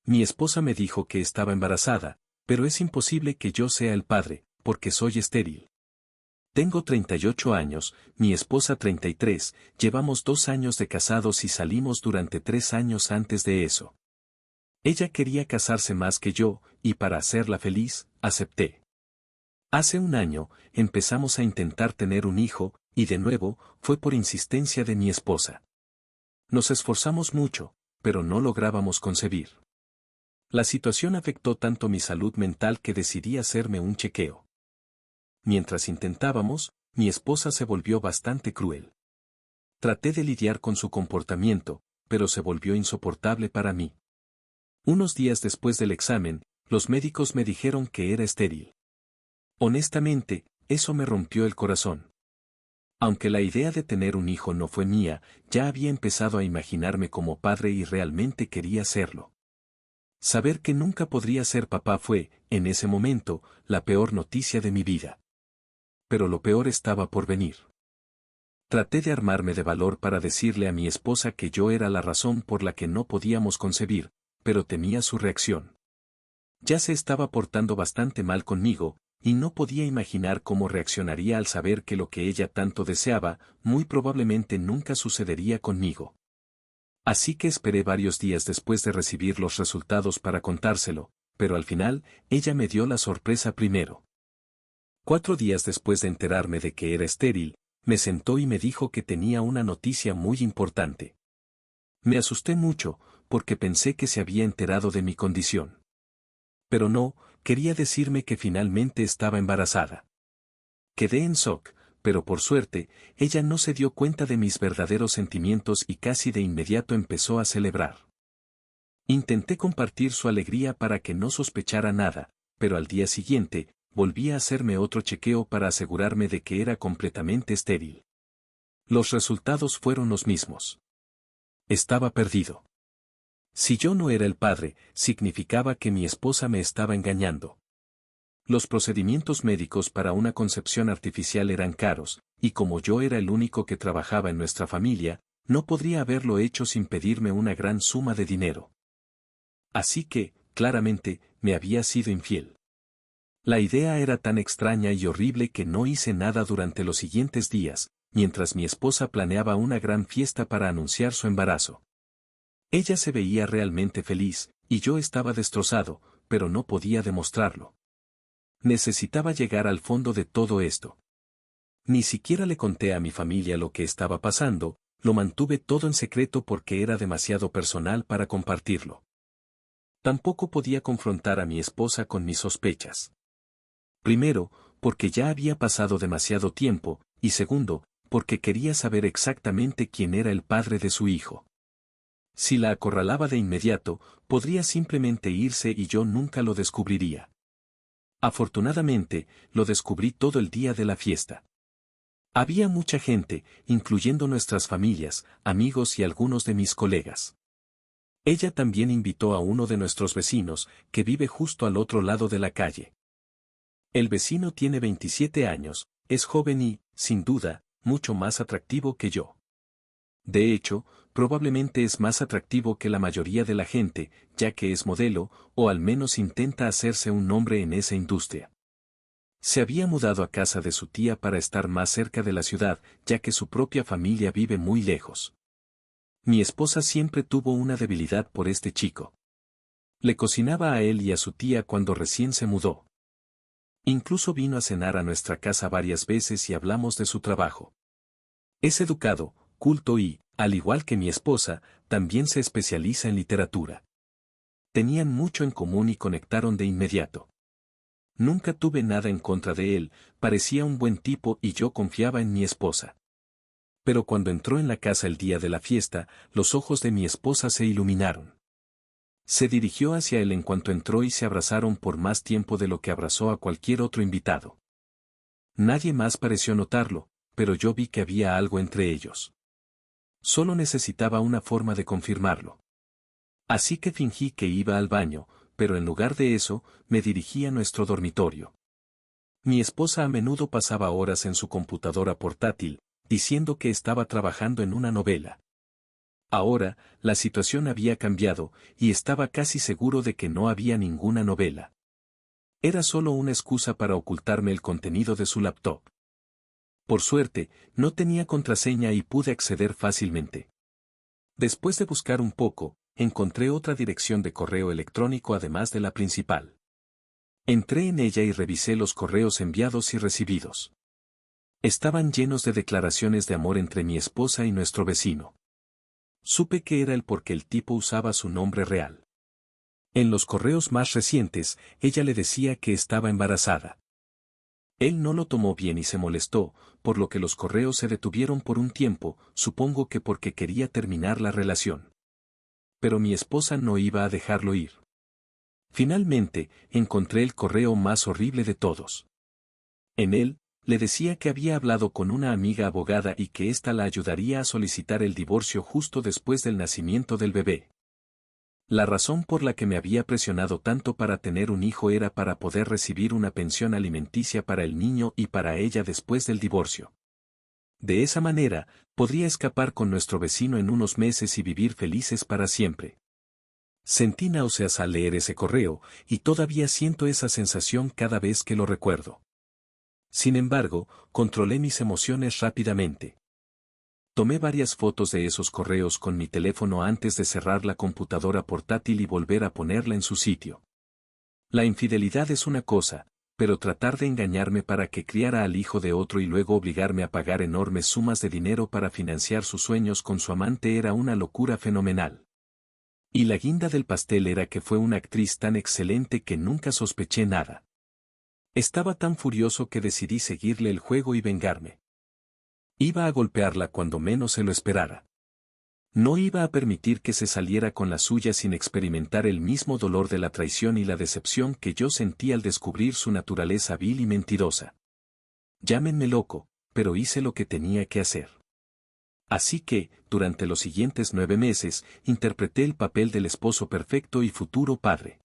Mi esposa me dijo que estaba embarazada, pero es imposible que yo sea el padre, porque soy estéril. Tengo 38 años, mi esposa 33, llevamos 2 años de casados y salimos durante 3 años antes de eso. Ella quería casarse más que yo, y para hacerla feliz, acepté. Hace un año, empezamos a intentar tener un hijo, y de nuevo, fue por insistencia de mi esposa. Nos esforzamos mucho, pero no lográbamos concebir. La situación afectó tanto mi salud mental que decidí hacerme un chequeo. Mientras intentábamos, mi esposa se volvió bastante cruel. Traté de lidiar con su comportamiento, pero se volvió insoportable para mí. Unos días después del examen, los médicos me dijeron que era estéril. Honestamente, eso me rompió el corazón. Aunque la idea de tener un hijo no fue mía, ya había empezado a imaginarme como padre y realmente quería serlo. Saber que nunca podría ser papá fue, en ese momento, la peor noticia de mi vida. Pero lo peor estaba por venir. Traté de armarme de valor para decirle a mi esposa que yo era la razón por la que no podíamos concebir, pero temía su reacción. Ya se estaba portando bastante mal conmigo, y no podía imaginar cómo reaccionaría al saber que lo que ella tanto deseaba, muy probablemente nunca sucedería conmigo. Así que esperé varios días después de recibir los resultados para contárselo, pero al final, ella me dio la sorpresa primero. 4 días después de enterarme de que era estéril, me sentó y me dijo que tenía una noticia muy importante. Me asusté mucho, porque pensé que se había enterado de mi condición. Pero no, quería decirme que finalmente estaba embarazada. Quedé en shock, pero por suerte, ella no se dio cuenta de mis verdaderos sentimientos y casi de inmediato empezó a celebrar. Intenté compartir su alegría para que no sospechara nada, pero al día siguiente, volví a hacerme otro chequeo para asegurarme de que era completamente estéril. Los resultados fueron los mismos. Estaba perdido. Si yo no era el padre, significaba que mi esposa me estaba engañando. Los procedimientos médicos para una concepción artificial eran caros, y como yo era el único que trabajaba en nuestra familia, no podría haberlo hecho sin pedirme una gran suma de dinero. Así que, claramente, me había sido infiel. La idea era tan extraña y horrible que no hice nada durante los siguientes días, mientras mi esposa planeaba una gran fiesta para anunciar su embarazo. Ella se veía realmente feliz, y yo estaba destrozado, pero no podía demostrarlo. Necesitaba llegar al fondo de todo esto. Ni siquiera le conté a mi familia lo que estaba pasando, lo mantuve todo en secreto porque era demasiado personal para compartirlo. Tampoco podía confrontar a mi esposa con mis sospechas. Primero, porque ya había pasado demasiado tiempo, y segundo, porque quería saber exactamente quién era el padre de su hijo. Si la acorralaba de inmediato, podría simplemente irse y yo nunca lo descubriría. Afortunadamente, lo descubrí todo el día de la fiesta. Había mucha gente, incluyendo nuestras familias, amigos y algunos de mis colegas. Ella también invitó a uno de nuestros vecinos, que vive justo al otro lado de la calle. El vecino tiene 27 años, es joven y, sin duda, mucho más atractivo que yo. De hecho, probablemente es más atractivo que la mayoría de la gente, ya que es modelo, o al menos intenta hacerse un nombre en esa industria. Se había mudado a casa de su tía para estar más cerca de la ciudad, ya que su propia familia vive muy lejos. Mi esposa siempre tuvo una debilidad por este chico. Le cocinaba a él y a su tía cuando recién se mudó. Incluso vino a cenar a nuestra casa varias veces y hablamos de su trabajo. Es educado, culto y, al igual que mi esposa, también se especializa en literatura. Tenían mucho en común y conectaron de inmediato. Nunca tuve nada en contra de él, parecía un buen tipo y yo confiaba en mi esposa. Pero cuando entró en la casa el día de la fiesta, los ojos de mi esposa se iluminaron. Se dirigió hacia él en cuanto entró y se abrazaron por más tiempo de lo que abrazó a cualquier otro invitado. Nadie más pareció notarlo, pero yo vi que había algo entre ellos. Solo necesitaba una forma de confirmarlo. Así que fingí que iba al baño, pero en lugar de eso, me dirigí a nuestro dormitorio. Mi esposa a menudo pasaba horas en su computadora portátil, diciendo que estaba trabajando en una novela. Ahora, la situación había cambiado, y estaba casi seguro de que no había ninguna novela. Era solo una excusa para ocultarme el contenido de su laptop. Por suerte, no tenía contraseña y pude acceder fácilmente. Después de buscar un poco, encontré otra dirección de correo electrónico además de la principal. Entré en ella y revisé los correos enviados y recibidos. Estaban llenos de declaraciones de amor entre mi esposa y nuestro vecino. Supe que era él porque el tipo usaba su nombre real. En los correos más recientes, ella le decía que estaba embarazada. Él no lo tomó bien y se molestó, por lo que los correos se detuvieron por un tiempo, supongo que porque quería terminar la relación. Pero mi esposa no iba a dejarlo ir. Finalmente, encontré el correo más horrible de todos. En él, le decía que había hablado con una amiga abogada y que ésta la ayudaría a solicitar el divorcio justo después del nacimiento del bebé. La razón por la que me había presionado tanto para tener un hijo era para poder recibir una pensión alimenticia para el niño y para ella después del divorcio. De esa manera, podría escapar con nuestro vecino en unos meses y vivir felices para siempre. Sentí náuseas al leer ese correo, y todavía siento esa sensación cada vez que lo recuerdo. Sin embargo, controlé mis emociones rápidamente. Tomé varias fotos de esos correos con mi teléfono antes de cerrar la computadora portátil y volver a ponerla en su sitio. La infidelidad es una cosa, pero tratar de engañarme para que criara al hijo de otro y luego obligarme a pagar enormes sumas de dinero para financiar sus sueños con su amante era una locura fenomenal. Y la guinda del pastel era que fue una actriz tan excelente que nunca sospeché nada. Estaba tan furioso que decidí seguirle el juego y vengarme. Iba a golpearla cuando menos se lo esperara. No iba a permitir que se saliera con la suya sin experimentar el mismo dolor de la traición y la decepción que yo sentí al descubrir su naturaleza vil y mentirosa. Llámenme loco, pero hice lo que tenía que hacer. Así que, durante los siguientes 9 meses, interpreté el papel del esposo perfecto y futuro padre.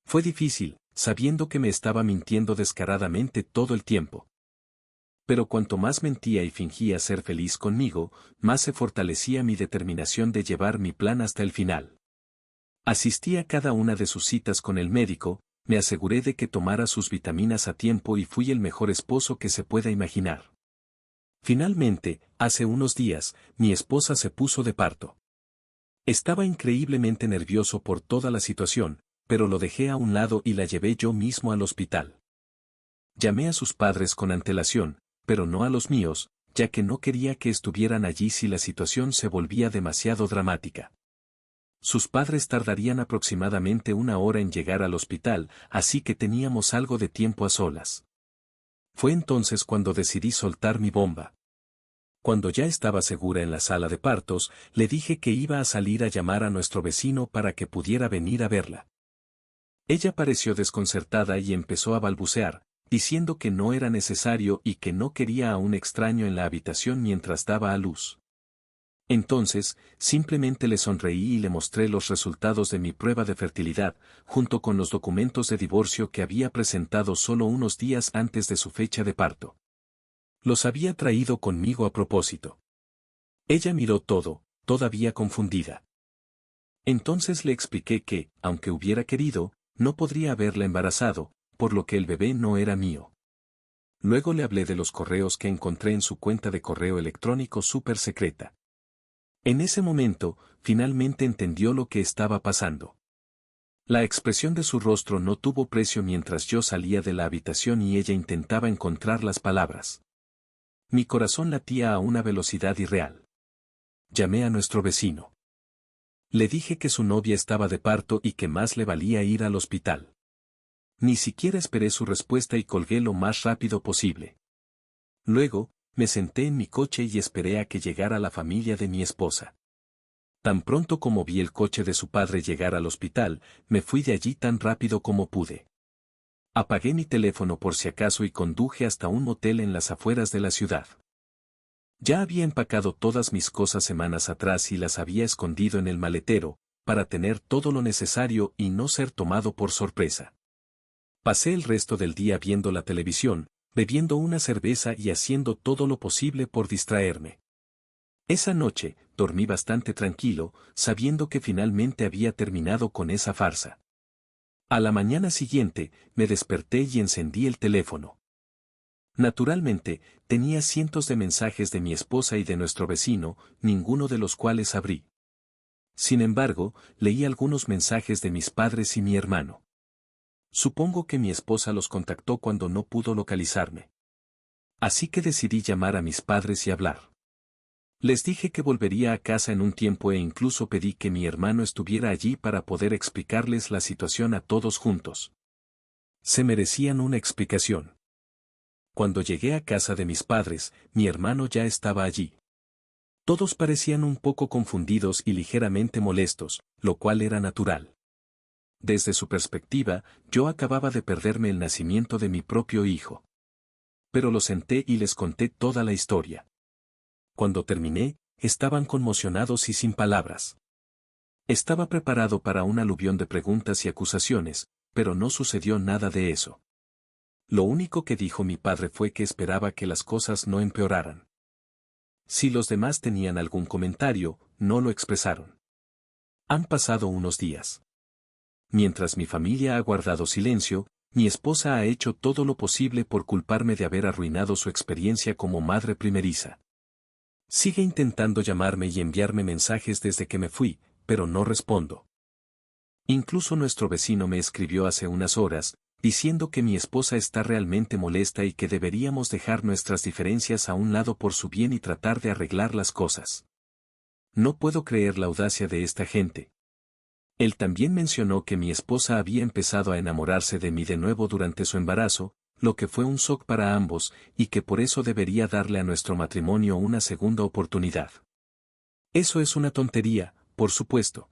Fue difícil, sabiendo que me estaba mintiendo descaradamente todo el tiempo. Pero cuanto más mentía y fingía ser feliz conmigo, más se fortalecía mi determinación de llevar mi plan hasta el final. Asistí a cada una de sus citas con el médico, me aseguré de que tomara sus vitaminas a tiempo y fui el mejor esposo que se pueda imaginar. Finalmente, hace unos días, mi esposa se puso de parto. Estaba increíblemente nervioso por toda la situación, pero lo dejé a un lado y la llevé yo mismo al hospital. Llamé a sus padres con antelación, pero no a los míos, ya que no quería que estuvieran allí si la situación se volvía demasiado dramática. Sus padres tardarían aproximadamente 1 hora en llegar al hospital, así que teníamos algo de tiempo a solas. Fue entonces cuando decidí soltar mi bomba. Cuando ya estaba segura en la sala de partos, le dije que iba a salir a llamar a nuestro vecino para que pudiera venir a verla. Ella pareció desconcertada y empezó a balbucear, diciendo que no era necesario y que no quería a un extraño en la habitación mientras daba a luz. Entonces, simplemente le sonreí y le mostré los resultados de mi prueba de fertilidad, junto con los documentos de divorcio que había presentado solo unos días antes de su fecha de parto. Los había traído conmigo a propósito. Ella miró todo, todavía confundida. Entonces le expliqué que, aunque hubiera querido, no podría haberla embarazado, por lo que el bebé no era mío. Luego le hablé de los correos que encontré en su cuenta de correo electrónico súper secreta. En ese momento, finalmente entendió lo que estaba pasando. La expresión de su rostro no tuvo precio mientras yo salía de la habitación y ella intentaba encontrar las palabras. Mi corazón latía a una velocidad irreal. Llamé a nuestro vecino. Le dije que su novia estaba de parto y que más le valía ir al hospital. Ni siquiera esperé su respuesta y colgué lo más rápido posible. Luego, me senté en mi coche y esperé a que llegara la familia de mi esposa. Tan pronto como vi el coche de su padre llegar al hospital, me fui de allí tan rápido como pude. Apagué mi teléfono por si acaso y conduje hasta un motel en las afueras de la ciudad. Ya había empacado todas mis cosas semanas atrás y las había escondido en el maletero, para tener todo lo necesario y no ser tomado por sorpresa. Pasé el resto del día viendo la televisión, bebiendo una cerveza y haciendo todo lo posible por distraerme. Esa noche, dormí bastante tranquilo, sabiendo que finalmente había terminado con esa farsa. A la mañana siguiente, me desperté y encendí el teléfono. Naturalmente, tenía cientos de mensajes de mi esposa y de nuestro vecino, ninguno de los cuales abrí. Sin embargo, leí algunos mensajes de mis padres y mi hermano. Supongo que mi esposa los contactó cuando no pudo localizarme. Así que decidí llamar a mis padres y hablar. Les dije que volvería a casa en un tiempo e incluso pedí que mi hermano estuviera allí para poder explicarles la situación a todos juntos. Se merecían una explicación. Cuando llegué a casa de mis padres, mi hermano ya estaba allí. Todos parecían un poco confundidos y ligeramente molestos, lo cual era natural. Desde su perspectiva, yo acababa de perderme el nacimiento de mi propio hijo. Pero lo senté y les conté toda la historia. Cuando terminé, estaban conmocionados y sin palabras. Estaba preparado para un aluvión de preguntas y acusaciones, pero no sucedió nada de eso. Lo único que dijo mi padre fue que esperaba que las cosas no empeoraran. Si los demás tenían algún comentario, no lo expresaron. Han pasado unos días. Mientras mi familia ha guardado silencio, mi esposa ha hecho todo lo posible por culparme de haber arruinado su experiencia como madre primeriza. Sigue intentando llamarme y enviarme mensajes desde que me fui, pero no respondo. Incluso nuestro vecino me escribió hace unas horas, diciendo que mi esposa está realmente molesta y que deberíamos dejar nuestras diferencias a un lado por su bien y tratar de arreglar las cosas. No puedo creer la audacia de esta gente. Él también mencionó que mi esposa había empezado a enamorarse de mí de nuevo durante su embarazo, lo que fue un shock para ambos, y que por eso debería darle a nuestro matrimonio una segunda oportunidad. Eso es una tontería, por supuesto.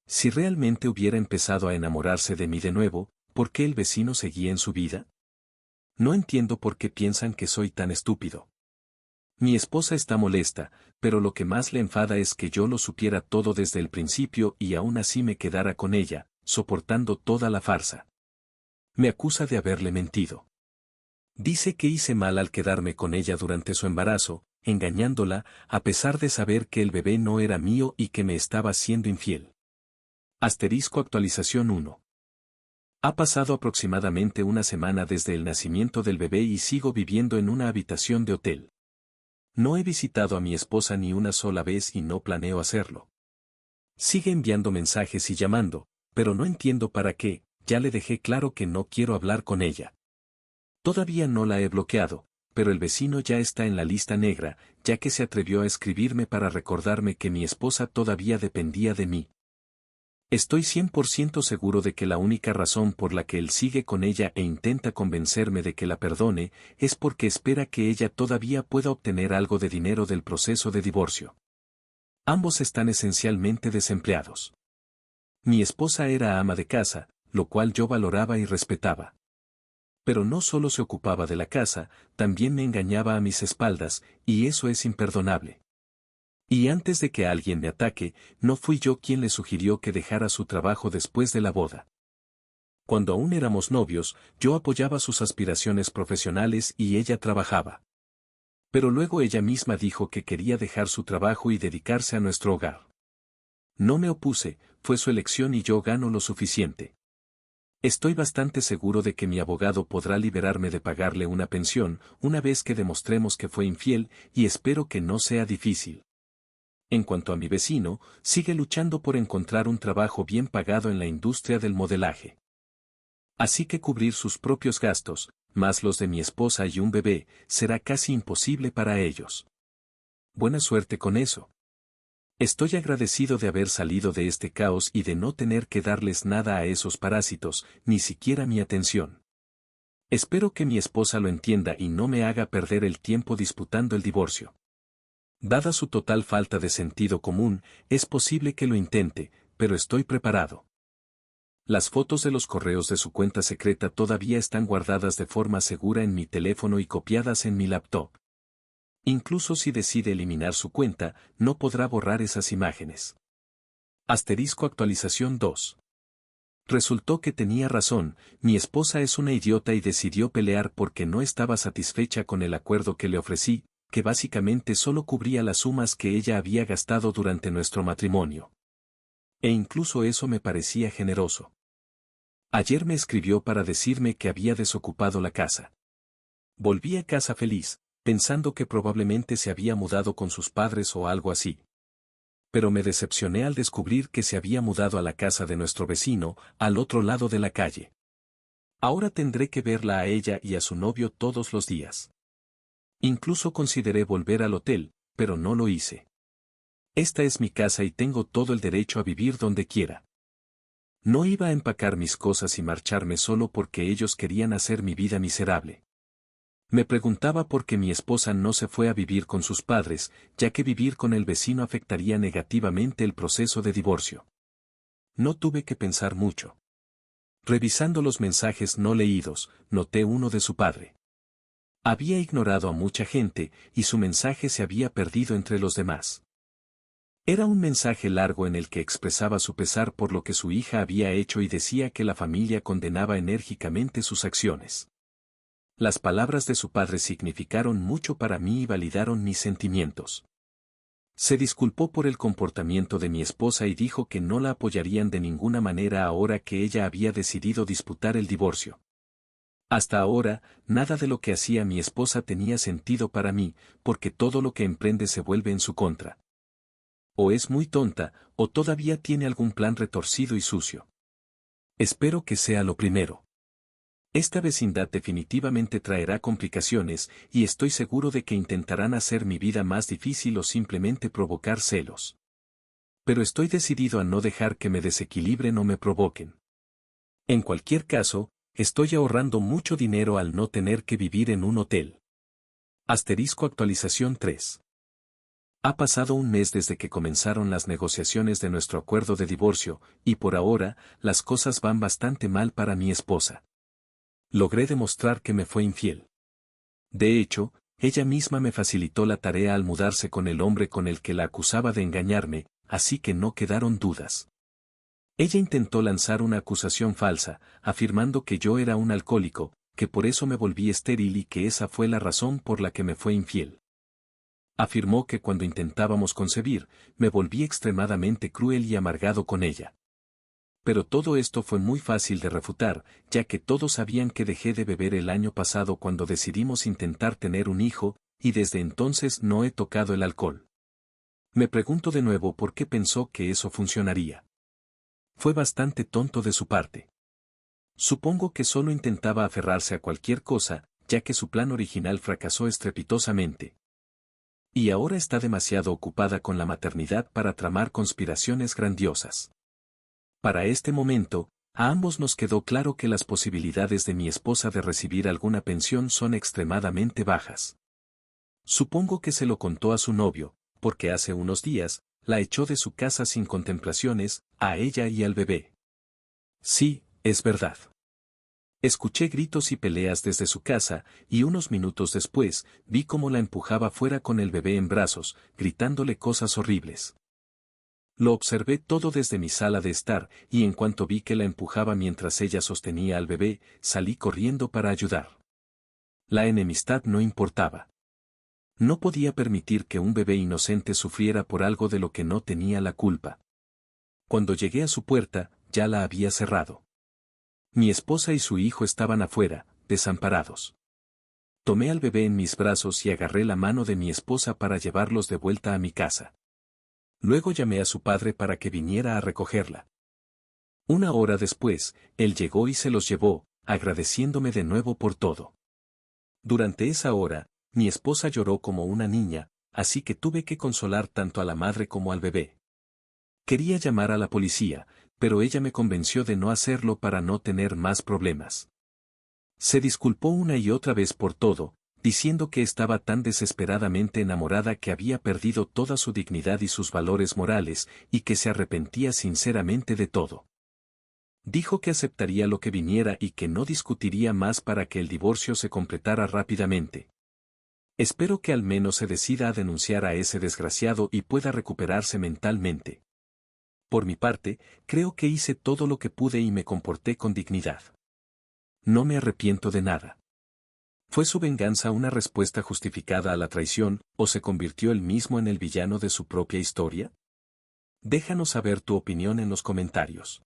Si realmente hubiera empezado a enamorarse de mí de nuevo, ¿por qué el vecino seguía en su vida? No entiendo por qué piensan que soy tan estúpido. Mi esposa está molesta, pero lo que más le enfada es que yo lo supiera todo desde el principio y aún así me quedara con ella, soportando toda la farsa. Me acusa de haberle mentido. Dice que hice mal al quedarme con ella durante su embarazo, engañándola, a pesar de saber que el bebé no era mío y que me estaba siendo infiel. Asterisco actualización 1. Ha pasado aproximadamente una semana desde el nacimiento del bebé y sigo viviendo en una habitación de hotel. No he visitado a mi esposa ni una sola vez y no planeo hacerlo. Sigue enviando mensajes y llamando, pero no entiendo para qué, ya le dejé claro que no quiero hablar con ella. Todavía no la he bloqueado, pero el vecino ya está en la lista negra, ya que se atrevió a escribirme para recordarme que mi esposa todavía dependía de mí. Estoy 100% seguro de que la única razón por la que él sigue con ella e intenta convencerme de que la perdone es porque espera que ella todavía pueda obtener algo de dinero del proceso de divorcio. Ambos están esencialmente desempleados. Mi esposa era ama de casa, lo cual yo valoraba y respetaba. Pero no solo se ocupaba de la casa, también me engañaba a mis espaldas, y eso es imperdonable. Y antes de que alguien me ataque, no fui yo quien le sugirió que dejara su trabajo después de la boda. Cuando aún éramos novios, yo apoyaba sus aspiraciones profesionales y ella trabajaba. Pero luego ella misma dijo que quería dejar su trabajo y dedicarse a nuestro hogar. No me opuse, fue su elección y yo gano lo suficiente. Estoy bastante seguro de que mi abogado podrá liberarme de pagarle una pensión, una vez que demostremos que fue infiel, y espero que no sea difícil. En cuanto a mi vecino, sigue luchando por encontrar un trabajo bien pagado en la industria del modelaje. Así que cubrir sus propios gastos, más los de mi esposa y un bebé, será casi imposible para ellos. Buena suerte con eso. Estoy agradecido de haber salido de este caos y de no tener que darles nada a esos parásitos, ni siquiera mi atención. Espero que mi esposa lo entienda y no me haga perder el tiempo disputando el divorcio. Dada su total falta de sentido común, es posible que lo intente, pero estoy preparado. Las fotos de los correos de su cuenta secreta todavía están guardadas de forma segura en mi teléfono y copiadas en mi laptop. Incluso si decide eliminar su cuenta, no podrá borrar esas imágenes. Asterisco actualización 2. Resultó que tenía razón, mi esposa es una idiota y decidió pelear porque no estaba satisfecha con el acuerdo que le ofrecí, que básicamente solo cubría las sumas que ella había gastado durante nuestro matrimonio. E incluso eso me parecía generoso. Ayer me escribió para decirme que había desocupado la casa. Volví a casa feliz, pensando que probablemente se había mudado con sus padres o algo así. Pero me decepcioné al descubrir que se había mudado a la casa de nuestro vecino, al otro lado de la calle. Ahora tendré que verla a ella y a su novio todos los días. Incluso consideré volver al hotel, pero no lo hice. Esta es mi casa y tengo todo el derecho a vivir donde quiera. No iba a empacar mis cosas y marcharme solo porque ellos querían hacer mi vida miserable. Me preguntaba por qué mi esposa no se fue a vivir con sus padres, ya que vivir con el vecino afectaría negativamente el proceso de divorcio. No tuve que pensar mucho. Revisando los mensajes no leídos, noté uno de su padre. Había ignorado a mucha gente, y su mensaje se había perdido entre los demás. Era un mensaje largo en el que expresaba su pesar por lo que su hija había hecho y decía que la familia condenaba enérgicamente sus acciones. Las palabras de su padre significaron mucho para mí y validaron mis sentimientos. Se disculpó por el comportamiento de mi esposa y dijo que no la apoyarían de ninguna manera ahora que ella había decidido disputar el divorcio. Hasta ahora, nada de lo que hacía mi esposa tenía sentido para mí, porque todo lo que emprende se vuelve en su contra. O es muy tonta, o todavía tiene algún plan retorcido y sucio. Espero que sea lo primero. Esta vecindad definitivamente traerá complicaciones, y estoy seguro de que intentarán hacer mi vida más difícil o simplemente provocar celos. Pero estoy decidido a no dejar que me desequilibren o me provoquen. En cualquier caso, estoy ahorrando mucho dinero al no tener que vivir en un hotel. Asterisco actualización 3. Ha pasado un mes desde que comenzaron las negociaciones de nuestro acuerdo de divorcio, y por ahora, las cosas van bastante mal para mi esposa. Logré demostrar que me fue infiel. De hecho, ella misma me facilitó la tarea al mudarse con el hombre con el que la acusaba de engañarme, así que no quedaron dudas. Ella intentó lanzar una acusación falsa, afirmando que yo era un alcohólico, que por eso me volví estéril y que esa fue la razón por la que me fue infiel. Afirmó que cuando intentábamos concebir, me volví extremadamente cruel y amargado con ella. Pero todo esto fue muy fácil de refutar, ya que todos sabían que dejé de beber el año pasado cuando decidimos intentar tener un hijo, y desde entonces no he tocado el alcohol. Me pregunto de nuevo por qué pensó que eso funcionaría. Fue bastante tonto de su parte. Supongo que solo intentaba aferrarse a cualquier cosa, ya que su plan original fracasó estrepitosamente. Y ahora está demasiado ocupada con la maternidad para tramar conspiraciones grandiosas. Para este momento, a ambos nos quedó claro que las posibilidades de mi esposa de recibir alguna pensión son extremadamente bajas. Supongo que se lo contó a su novio, porque hace unos días, la echó de su casa sin contemplaciones, a ella y al bebé. Sí, es verdad. Escuché gritos y peleas desde su casa, y unos minutos después, vi cómo la empujaba fuera con el bebé en brazos, gritándole cosas horribles. Lo observé todo desde mi sala de estar, y en cuanto vi que la empujaba mientras ella sostenía al bebé, salí corriendo para ayudar. La enemistad no importaba. No podía permitir que un bebé inocente sufriera por algo de lo que no tenía la culpa. Cuando llegué a su puerta, ya la había cerrado. Mi esposa y su hijo estaban afuera, desamparados. Tomé al bebé en mis brazos y agarré la mano de mi esposa para llevarlos de vuelta a mi casa. Luego llamé a su padre para que viniera a recogerla. Una hora después, él llegó y se los llevó, agradeciéndome de nuevo por todo. Durante esa hora, mi esposa lloró como una niña, así que tuve que consolar tanto a la madre como al bebé. Quería llamar a la policía, pero ella me convenció de no hacerlo para no tener más problemas. Se disculpó una y otra vez por todo, diciendo que estaba tan desesperadamente enamorada que había perdido toda su dignidad y sus valores morales, y que se arrepentía sinceramente de todo. Dijo que aceptaría lo que viniera y que no discutiría más para que el divorcio se completara rápidamente. Espero que al menos se decida a denunciar a ese desgraciado y pueda recuperarse mentalmente. Por mi parte, creo que hice todo lo que pude y me comporté con dignidad. No me arrepiento de nada. ¿Fue su venganza una respuesta justificada a la traición, o se convirtió él mismo en el villano de su propia historia? Déjanos saber tu opinión en los comentarios.